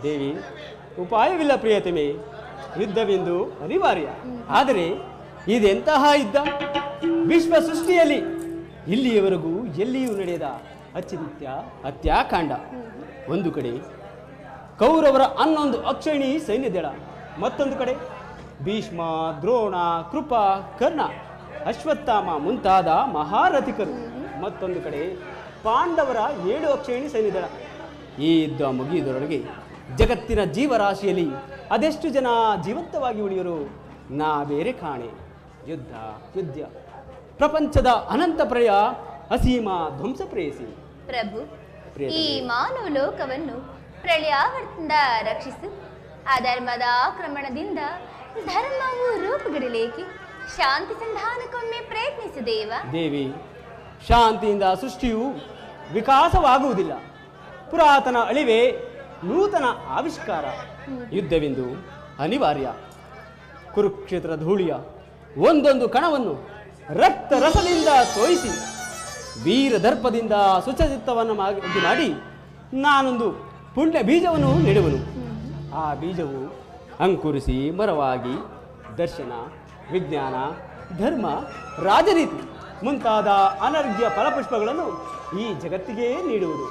ದೇವಿ, ಉಪಾಯವಿಲ್ಲ ಪ್ರಿಯತಮೆ, ಯುದ್ಧವೆಂದು ಅನಿವಾರ್ಯ. ಆದರೆ ಇದೆಂತಹ ಯುದ್ಧ? ವಿಶ್ವ ಸೃಷ್ಟಿಯಲ್ಲಿ ಇಲ್ಲಿಯವರೆಗೂ ಎಲ್ಲಿಯೂ ನಡೆಯದ ಅಚಿಂತ್ಯ ಹತ್ಯಾಕಾಂಡ. ಒಂದು ಕಡೆ ಕೌರವರ 11 ಅಕ್ಷರಣಿ ಸೈನ್ಯದಳ, ಮತ್ತೊಂದು ಕಡೆ ಭೀಷ್ಮ, ದ್ರೋಣ, ಕೃಪ, ಕರ್ಣ, ಅಶ್ವತ್ಥಾಮ ಮುಂತಾದ ಮಹಾರಥಿಕರು, ಮತ್ತೊಂದು ಕಡೆ ಪಾಂಡವರ 7 ಅಕ್ಷರಣಿ ಸೈನ್ಯದಳ. ಈ ಯುದ್ಧ ಮುಗಿಯುವುದರೊಳಗೆ ಜಗತ್ತಿನ ಜೀವರಾಶಿಯಲ್ಲಿ ಅದೆಷ್ಟು ಜನ ಜೀವಂತವಾಗಿ ಉಳಿಯರು ನಾ ಬೇರೆ ಕಾಣೆ. ಯುದ್ಧ ಯುದ್ಧ ಪ್ರಪಂಚದ ಅನಂತ ಪ್ರಳಯ, ಅಸೀಮ ಧ್ವಂಸ ಪ್ರೇಯಸಿ. ಪ್ರಭು, ಈ ಮಾನವ ಲೋಕವನ್ನು ಪ್ರಳಯಾವರ್ತದಿಂದ ರಕ್ಷಿಸು. ಅಧರ್ಮದ ಆಕ್ರಮಣದಿಂದ ಧರ್ಮವು ರೂಪುಗಿಡಲೇಕೆ ಶಾಂತಿ ಸಂಧಾನಕ್ಕೊಮ್ಮೆ ಪ್ರಯತ್ನಿಸು ದೇವ. ದೇವಿ, ಶಾಂತಿಯಿಂದ ಸೃಷ್ಟಿಯು ವಿಕಾಸವಾಗುವುದಿಲ್ಲ. ಪುರಾತನ ಅಳಿವೆ ನೂತನ ಆವಿಷ್ಕಾರ. ಯುದ್ಧವೆಂದು ಅನಿವಾರ್ಯ. ಕುರುಕ್ಷೇತ್ರ ಧೂಳಿಯ ಒಂದೊಂದು ಕಣವನ್ನು ರಕ್ತ ರಸದಿಂದ ತೋಯಿಸಿ ವೀರ ದರ್ಪದಿಂದ ಸುಚರಿತವನ್ನು ಮಾಡಿ ನಾನೊಂದು ಪುಣ್ಯ ಬೀಜವನ್ನು ನೆಡುವನು. ಆ ಬೀಜವು ಅಂಕುರಿಸಿ ಮರವಾಗಿ ದರ್ಶನ, ವಿಜ್ಞಾನ, ಧರ್ಮ, ರಾಜನೀತಿ ಮುಂತಾದ ಅನರ್ಘ್ಯ ಫಲಪುಷ್ಪಗಳನ್ನು ಈ ಜಗತ್ತಿಗೆ ನೀಡುವುದು.